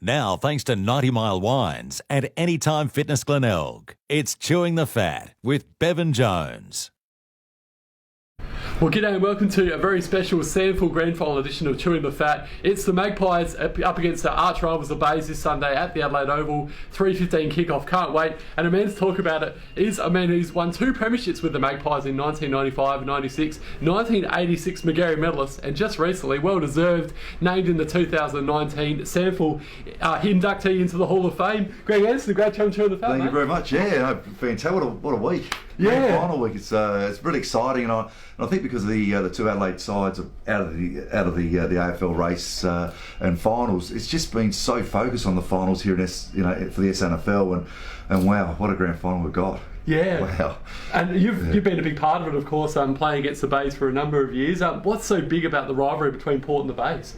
Now, thanks to 90 Mile Wines and Anytime Fitness Glenelg, it's Chewing the Fat with Bevan Jones. Well, g'day and welcome to a very special SANFL Grand Final edition of Chewing the Fat. It's the Magpies up against the arch rivals, the Bays, this Sunday at the Adelaide Oval. 3:15 kickoff. Can't wait. And a man to talk about it is a man who's won 2 premierships with the Magpies in 1995 and 96, 1986 Magarey medalist, and just recently, well deserved, named in the 2019 SANFL inductee into the Hall of Fame. Greg Anderson, great to Chewing the Fat. Thank you very much. Yeah, fantastic. What a week. Yeah. Grand final week. It's really exciting, and I think because of the two Adelaide sides are out of the AFL race and finals, it's just been so focused on the finals here in for the SANFL, and wow, what a grand final we've got. Yeah. Wow. And you've been a big part of it, of course, playing against the Bays for a number of years. What's so big about the rivalry between Port and the Bays?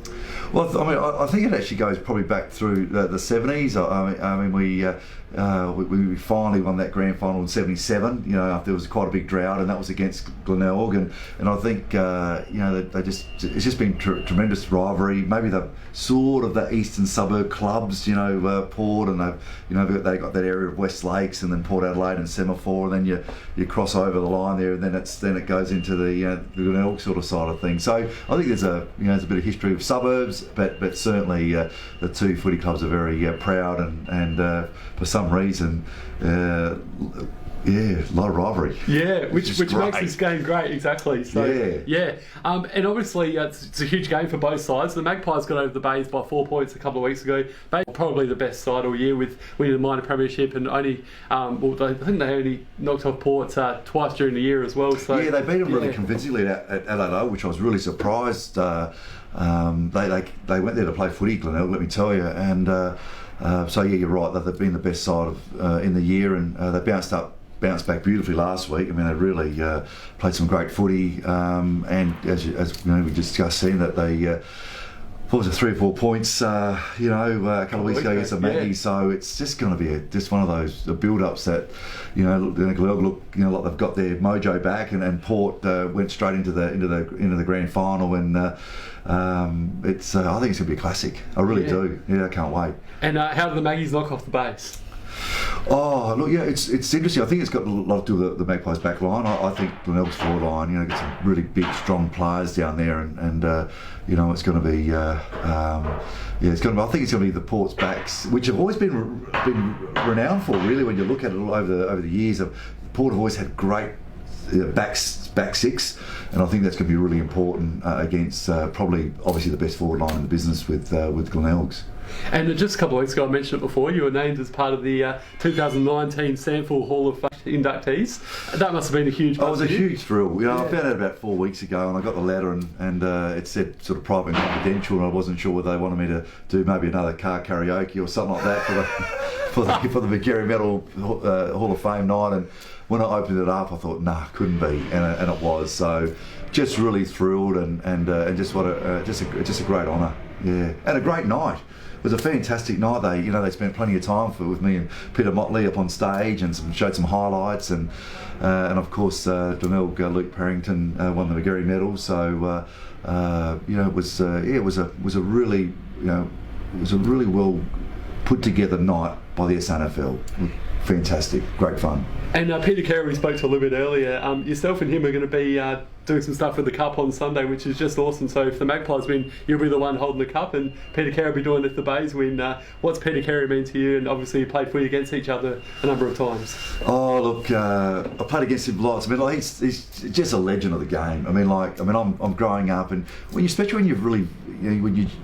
Well, I think it actually goes probably back through the 70s. I mean, we finally won that grand final in 77. You know, there was quite a big drought, and that was against Glenelg, and I think it's just been tremendous rivalry. Maybe the sort of the eastern suburb clubs, Port, and they got that area of West Lakes, and then Port Adelaide and Semaphore, and then you cross over the line there, and then it goes into the Glenelg sort of side of things. So I think there's a bit of history of suburbs, but certainly the two footy clubs are very proud, and for some reason, a lot of rivalry. Yeah, which makes this game great, exactly. So, yeah. And obviously it's a huge game for both sides. The Magpies got over the Bays by 4 points a couple of weeks ago. Bays were probably the best side all year, with winning the minor premiership, and only I think they only knocked off Port twice during the year as well. So yeah, they beat them really convincingly at Adelaide Oval, which I was really surprised. They went there to play footy, Glenelg, let me tell you, and so yeah, you're right. They've been the best side in the year, and they bounced back beautifully last week. I mean, they really played some great footy, and as we discussed, seeing that they. What was it, 3 or 4 points, a couple of weeks ago against the Maggies. So it's just going to be just one of those build-ups that, Glenelg look, like they've got their mojo back, and Port went straight into the grand final, and I think it's going to be a classic. I really do. Yeah, I can't wait. And how do the Maggies knock off the Bays? Oh, look, yeah, it's interesting. I think it's got a lot to do with the Magpies back line. I think Glenelg's forward line, got some really big, strong players down there, and it's going to be, I think it's going to be the Port's backs, which have always been renowned for, really, when you look at it over the years. Port have always had great back six, and I think that's going to be really important against probably, obviously, the best forward line in the business with Glenelg's. And just a couple of weeks ago, I mentioned it before, you were named as part of the 2019 SANFL Hall of Fame inductees. That must have been a huge... Oh, it was a huge thrill. I found out about 4 weeks ago, and I got the letter, and it said sort of private and confidential, and I wasn't sure whether they wanted me to do maybe another car karaoke or something like that for the Magarey Medal Hall of Fame night. And when I opened it up, I thought, couldn't be, and it was. So just really thrilled, and just just a great honour. Yeah, and a great night. It was a fantastic night. They spent plenty of time with me and Peter Motley up on stage, and showed some highlights, and of course Glenelg, Luke Parrington won the Magarey medal. So it was a really well put together night by the SANFL. Fantastic, great fun. And Peter Carey, we spoke to a little bit earlier. Yourself and him are going to be doing some stuff with the cup on Sunday, which is just awesome. So if the Magpies win, you'll be the one holding the cup, and Peter Carey will be doing it if the Bays win. What's Peter Carey mean to you? And obviously you played footy against each other a number of times. Oh, look, I played against him lots. I mean, he's just a legend of the game. I'm growing up, and especially when you've really,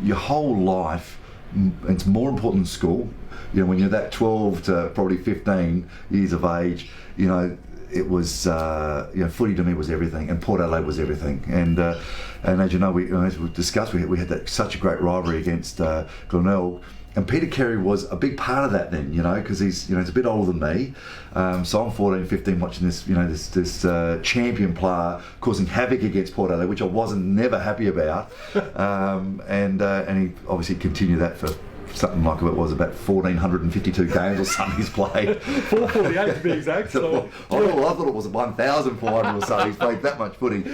your whole life, it's more important than school. When you're that 12 to probably 15 years of age, it was, footy to me was everything, and Port Adelaide was everything. And as you know, as we discussed, we had such a great rivalry against Glenelg. And Peter Carey was a big part of that then, because he's a bit older than me. So I'm 14, 15 watching this, this champion player causing havoc against Port Adelaide, which I wasn't never happy about. And he obviously continued that for something like it was about 1,452 games or something he's played. 448 to be exact. So. I thought it was 1,400 or so. He's played that much footy.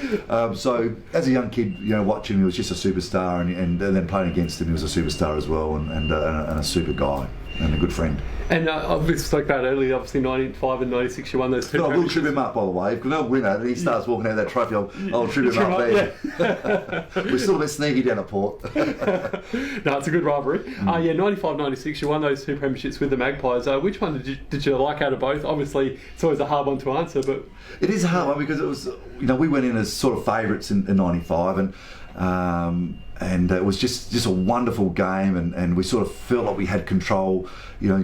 So as a young kid, watching him, he was just a superstar, and then playing against him, he was a superstar as well, and a super guy and a good friend. And we spoke about earlier, obviously 95 and 96, you won those two. But I will trip him up, by the way. If Glenelg win it, he starts walking out of that trophy, I'll trip him up there. Yeah. We're still a bit sneaky down at Port. No, it's a good rivalry. 95, 96, you won those two premierships with the Magpies. Which one did you like out of both? Obviously, it's always a hard one to answer, but... It is a hard one because it was, we went in as sort of favourites in 95, and it was just a wonderful game, and we sort of felt like we had control,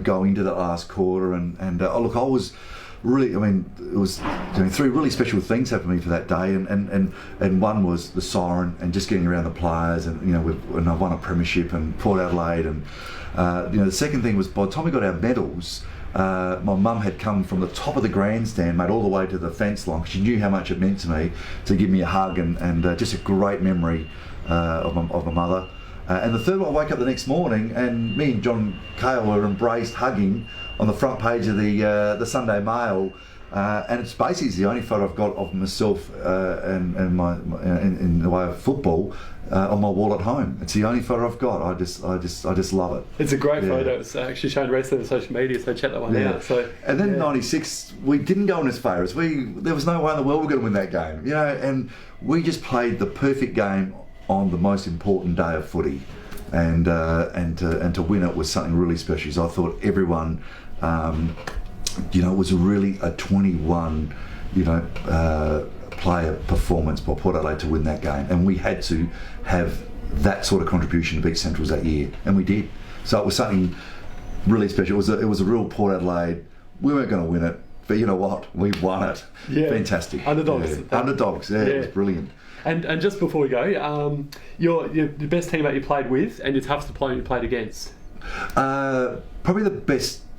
going into that last quarter, and look, I was really, it was three really special things happened to me for that day, and one was the siren and just getting around the players, and I won a premiership and Port Adelaide, and the second thing was by the time we got our medals, my mum had come from the top of the grandstand, made all the way to the fence line. She knew how much it meant to me to give me a hug, and just a great memory of my mother. And the third one, I wake up the next morning and me and John Cale were embraced, hugging on the front page of the Sunday Mail, and it's basically the only photo I've got of myself and my in the way of football on my wall at home. It's the only photo I've got. I just love it. It's a great photo. It's actually shown recently on social media, so check that one out. So, and then 96, we didn't go in as favourites. There was no way in the world we were going to win that game, and we just played the perfect game on the most important day of footy, and to win it was something really special. So I thought everyone, it was really a 21, player performance by Port Adelaide to win that game, and we had to have that sort of contribution to beat Centrals that year, and we did. So it was something really special. It was a real Port Adelaide. We weren't going to win it, but you know what? We won it. Yeah. Fantastic. Underdogs. Yeah. Underdogs. Yeah, it was brilliant. And just before we go, your best teammate you played with and your toughest opponent you played against? Probably the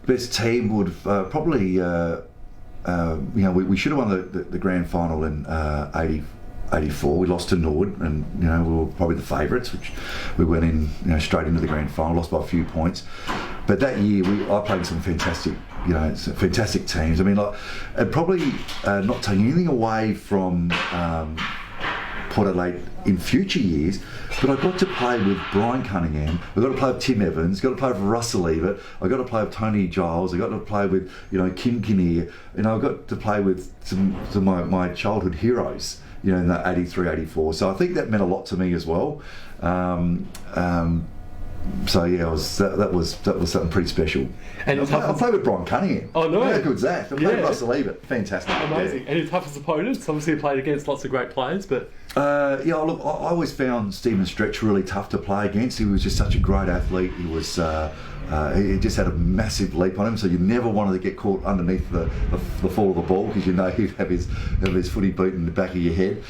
best team would probably we should have won the grand final in 84. We lost to Nord, and we were probably the favourites, which we went in straight into the grand final, lost by a few points. But that year I played some fantastic fantastic teams. And probably not taking anything away from Port Adelaide in future years, but I got to play with Brian Cunningham, I got to play with Tim Evans, got to play with Russell Evert, I got to play with Tony Giles, I got to play with Kim Kinnear, I got to play with some of my childhood heroes, in the 83, 84. So I think that meant a lot to me as well. So yeah, that was something pretty special. And I played with Brian Cunningham. Oh no! How good's that? I played with Russell Evert. Fantastic. Amazing. Yeah. And your toughest opponents? Obviously, you played against lots of great players, but look, I always found Stephen Stretch really tough to play against. He was just such a great athlete. He was. He just had a massive leap on him, so you never wanted to get caught underneath the fall of the ball, because he'd have his footy boot in the back of your head,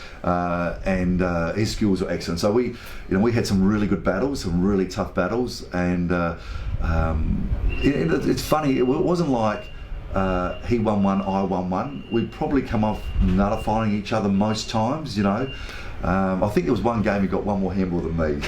and his skills were excellent. So we had some really good battles, some really tough battles, and it's funny. It wasn't like he won one, I won one. We'd probably come off nullifying each other most times, I think there was one game he got one more handball than me.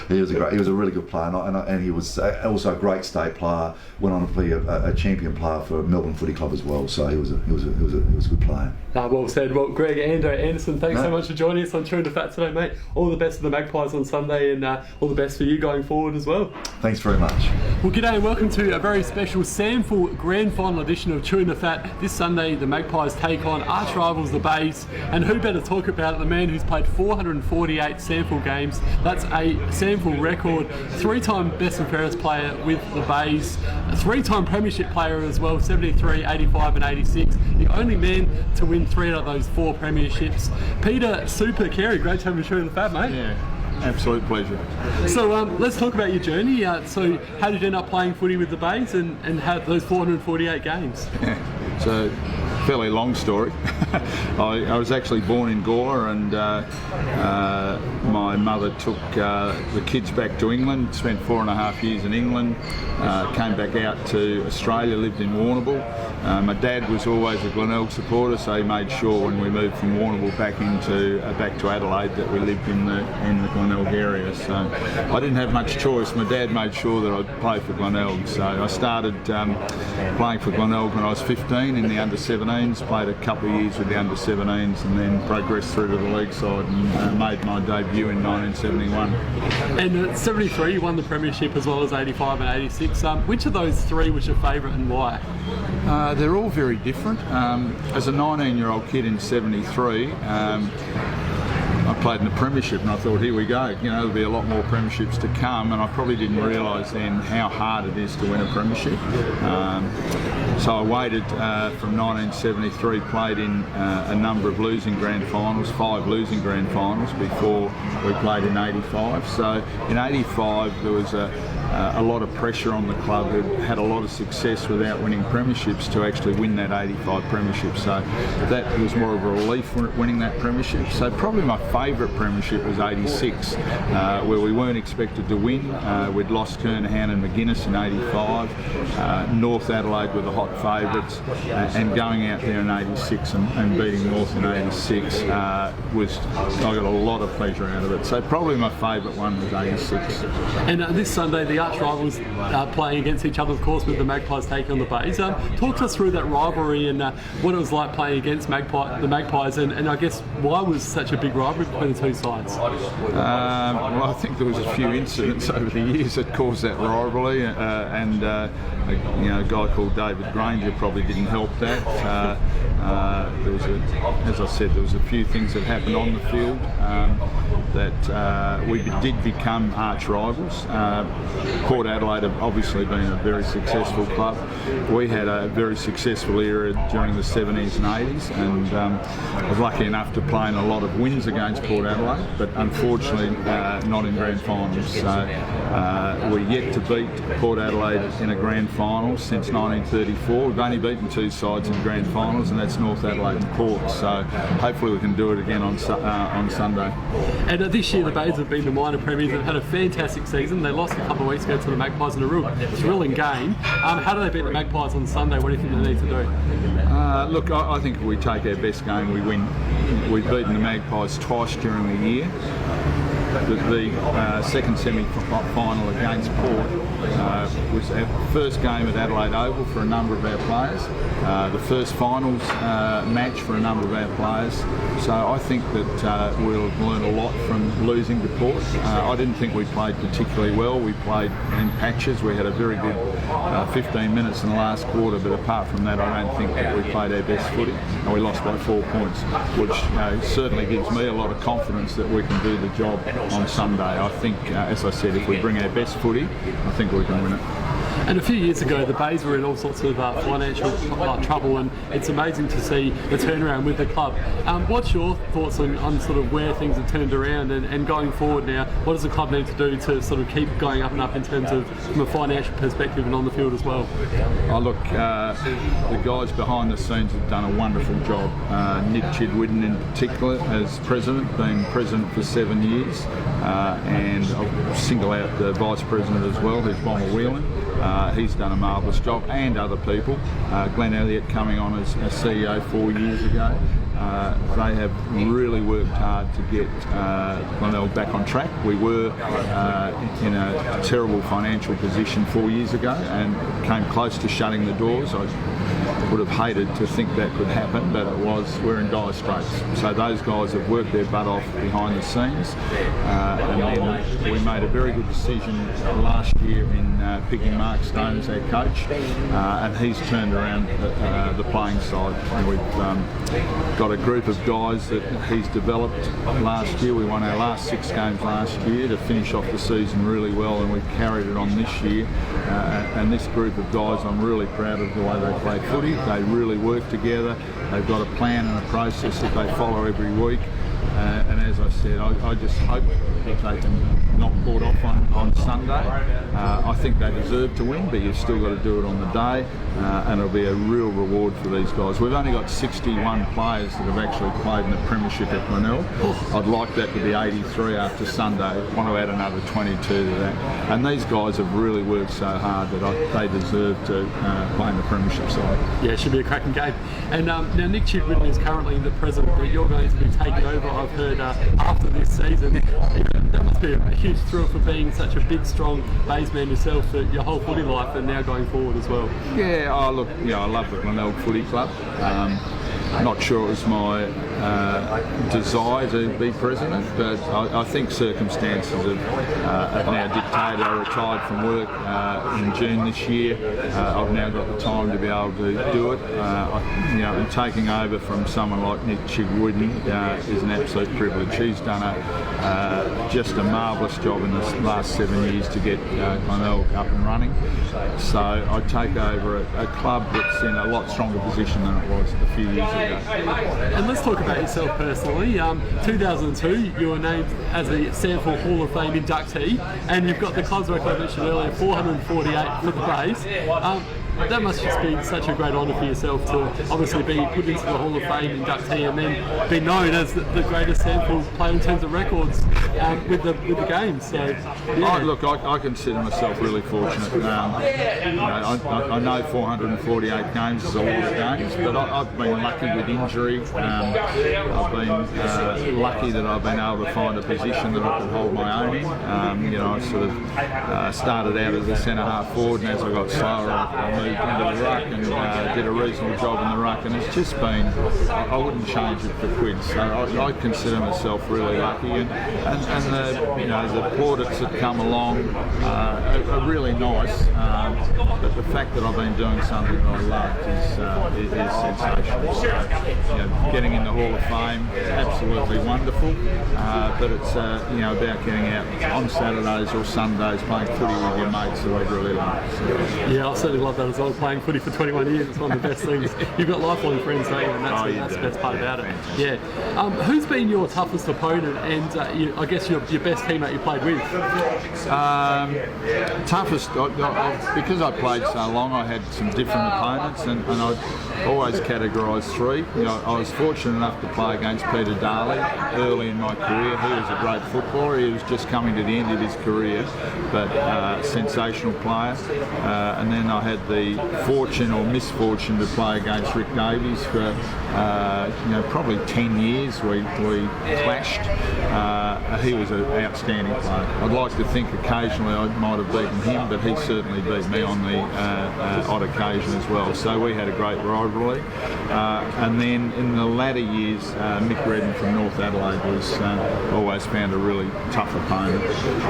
He was a really good player, and he was also a great state player. Went on to be a champion player for Melbourne Footy Club as well. So he was a good player. Well said. Well, Greg, Anderson, thanks so much for joining us on Chewing the Fat today, mate. All the best for the Magpies on Sunday, and all the best for you going forward as well. Thanks very much. Well, g'day and welcome to a very special SANFL Grand Final edition of Chewing the Fat. This Sunday, the Magpies take on arch rivals the Bays, and who better talk about it, the man who's played 448 SANFL games. That's a SANFL record. 3-time best and fairest player with the Bays, a 3-time premiership player as well, 73, 85 and 86. The only man to win 3 out of those 4 premierships. Peter Super Carey, great to have you Chewing the Fat, mate. Yeah, absolute pleasure. So let's talk about your journey. So how did you end up playing footy with the Bays, and how those 448 games? So fairly long story. I was actually born in Gawler, and my mother took the kids back to England, spent 4.5 years in England, came back out to Australia, lived in Warrnambool. My dad was always a Glenelg supporter, so he made sure when we moved from Warrnambool back to Adelaide that we lived in the Glenelg area. So I didn't have much choice. My dad made sure that I'd play for Glenelg. So I started playing for Glenelg when I was 15 in the under-17s, played a couple of years with the under-17s, and then progressed through to the league side and made my debut in 1971. And at 73 you won the premiership as well as 85 and 86. Which of those three was your favourite and why? They're all very different. As a 19-year-old kid in 73, I played in the premiership and I thought, here we go, there'll be a lot more premierships to come, and I probably didn't realise then how hard it is to win a premiership. So I waited from 1973, played in a number of losing grand finals, 5 losing grand finals before we played in 85. So in 85 there was a lot of pressure on the club, who had a lot of success without winning premierships, to actually win that 85 premiership. So that was more of a relief winning that premiership. So probably my favourite premiership was 86, where we weren't expected to win. We'd lost Kernahan and McGuinness in 85. North Adelaide were the hot favourites, and going out there in 86 and beating North in 86 I got a lot of pleasure out of it. So probably my favourite one was 86. And this Sunday the arch rivals playing against each other, of course, with the Magpies taking on the Bays. Talk to us through that rivalry and what it was like playing against the Magpies, and I guess why was such a big rivalry between the two sides? Well, I think there was a few incidents over the years that caused that rivalry, and a guy called David Granger probably didn't help that. As I said, there was a few things that happened on the field that we did become arch rivals. Port Adelaide have obviously been a very successful club. We had a very successful era during the 70s and 80s, and I was lucky enough to play in a lot of wins against Port Adelaide, but unfortunately not in grand finals. So we're yet to beat Port Adelaide in a grand final since 1934. We've only beaten 2 sides in grand finals, and that's North Adelaide and Port. So hopefully we can do it again on Sunday. And this year the Bays have been the minor premiers and had a fantastic season. They lost a couple of weeks ago to the Magpies in a real thrilling game. How do they beat the Magpies on Sunday? What do you think they need to do? Look, I think if we take our best game, we win. We've beaten the Magpies twice during the year. The second semi-final against Port was our first game at Adelaide Oval for a number of our players, the first finals match for a number of our players. So I think that we'll learn a lot from losing to Port. I didn't think we played particularly well. We played in patches. We had a very good 15 minutes in the last quarter, but apart from that I don't think that we played our best footy, and we lost by 4 points, which certainly gives me a lot of confidence that we can do the job on Sunday. I think, as I said, if we bring our best footy, I think we can win it. And a few years ago, the Bays were in all sorts of financial trouble, and it's amazing to see the turnaround with the club. What's your thoughts on sort of where things have turned around and going forward now? What does the club need to do to sort of keep going up and up in terms of from a financial perspective and on the field as well? Oh, look, the guys behind the scenes have done a wonderful job. Nick Chidwidden in particular as president, been president for 7 years, and I'll single out the vice president as well, who's Bomber Whelan. He's done a marvellous job, and other people. Glenn Elliott coming on as CEO 4 years ago. They have really worked hard to get Glenelg back on track. We were in a terrible financial position 4 years ago and came close to shutting the doors. I would have hated to think that could happen, but we're in dire straits. So those guys have worked their butt off behind the scenes, and then we made a very good decision last year in picking Mark Stone as our coach, and he's turned around the playing side. And we've got a group of guys that he's developed last year. We won our last 6 games last year to finish off the season really well, and we've carried it on this year. And this group of guys, I'm really proud of the way they play footy. They really work together. They've got a plan and a process that they follow every week. And as I said, I just hope that they can not pulled off on Sunday. I think they deserve to win, but you've still got to do it on the day, and it'll be a real reward for these guys. We've only got 61 players that have actually played in the Premiership at Glenelg. I'd like that to be 83 after Sunday. I want to add another 22 to that. And these guys have really worked so hard that they deserve to play in the Premiership side. Yeah, it should be a cracking game. And now Nick Chidwin is currently the president, but you're going to be taking over, I've heard, after this season. That must be a huge thrill for being such a big, strong Bays man yourself for your whole footy life and now going forward as well. Yeah, look, I love the Glenelg Footy Club. Not sure it was my desire to be president, but I think circumstances have now dictated. I retired from work in June this year. I've now got the time to be able to do it. And taking over from someone like Nick Chidwin is an absolute privilege. He's done just a marvellous job in the last 7 years to get Glenelg up and running. So I take over a club that's in a lot stronger position than it was a few years ago. And let's talk about yourself personally. 2002, you were named as a SANFL Hall of Fame inductee, and you've got the club's record I mentioned earlier, 448 for the Bays. That must just be such a great honour for yourself to obviously be put into the Hall of Fame inductee and then be known as the greatest SANFL player in terms of records with the game. So, yeah. Look, I consider myself really fortunate. I know 448 games is a lot of games, but I've been lucky with injury. I've been lucky that I've been able to find a position that I could hold my own in. I sort of started out as a centre half forward, and as I got slower, I moved into the ruck and did a reasonable job in the ruck, and it's just been, I wouldn't change it for quids. So I consider myself really lucky, and the plaudits that come along are really nice, but the fact that I've been doing something that I love is sensational. So, getting in the Hall of Fame, absolutely wonderful, but it's about getting out on Saturdays or Sundays playing footy with your mates that I really love. So. Yeah, I certainly love that as well. Playing footy for 21 years, it's one of the best things. You've got lifelong friends, don't you? And that's the best part about it. Yeah. Who's been your toughest opponent and I guess your best teammate you played with? Toughest, because I played so long, I had some different opponents, and I always categorised three. I was fortunate enough to play against Peter Darley early in my career. He was a great footballer. He was just coming to the end of his career, but sensational player. And then I had the fortune or misfortune to play against Rick Davies for probably 10 years. We clashed. He was an outstanding player. I'd like to think occasionally I might have beaten him, but he certainly beat me on the odd occasion as well. So we had a great rivalry. And then in the latter years, Mick Redden from North Adelaide was always found a really tough opponent.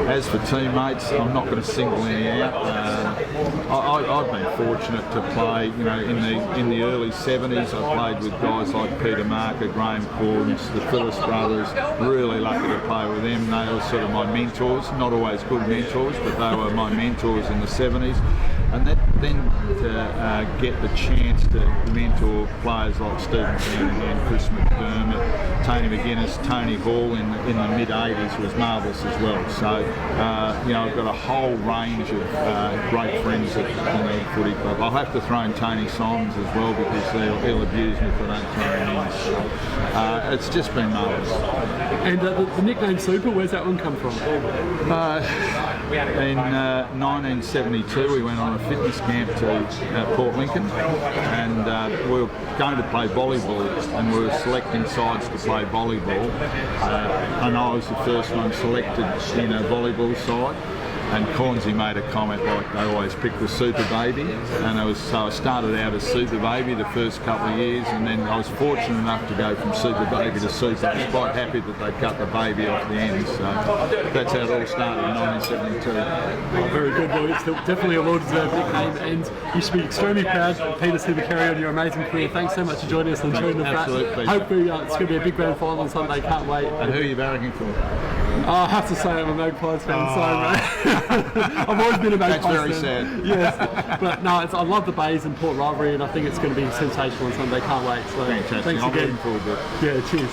As for teammates, I'm not going to single any out. I've been fortunate to play, in the early 70s. I played with guys like Peter Marker, Graham Cordens, the Phillips brothers. Really lucky to play with them. They were sort of my mentors, not always good mentors, but they were my mentors in the 70s. And then to get the chance to mentor players like Stephen Canahan, Chris McDermott, Tony McGuinness, Tony Hall in the mid-80s was marvellous as well. So, I've got a whole range of great friends at the Glenelg Footy Club. I'll have to throw in Tony Simons as well because he'll abuse me if I don't throw him in. So, it's just been marvellous. And the nickname Super, where's that one come from? In 1972 we went on a fitness camp to Port Lincoln, and we were going to play volleyball, and we were selecting sides to play volleyball, and I was the first one selected in a volleyball side. And Cornsey made a comment like they always pick the Super Baby, and so I started out as Super Baby the first couple of years, and then I was fortunate enough to go from Super Baby to Super. I was quite happy that they cut the baby off the end, so that's how it all started in 1972. Oh, very good, well, it's definitely a well-deserved nickname, and you should be extremely proud, Peter, to carry on your amazing career. Thanks so much for joining us on Chewing the Fat. Absolutely. Hopefully it's going to be a big grand final on Sunday, can't wait. And who are you barracking for? I have to say I'm a Magpies fan, so I've always been a Magpies fan. That's very sad. Yes, but no, I love the Bays and Port rivalry, and I think it's going to be sensational on Sunday. Can't wait. So fantastic. thanks I'm again. looking forward to it. Yeah, cheers.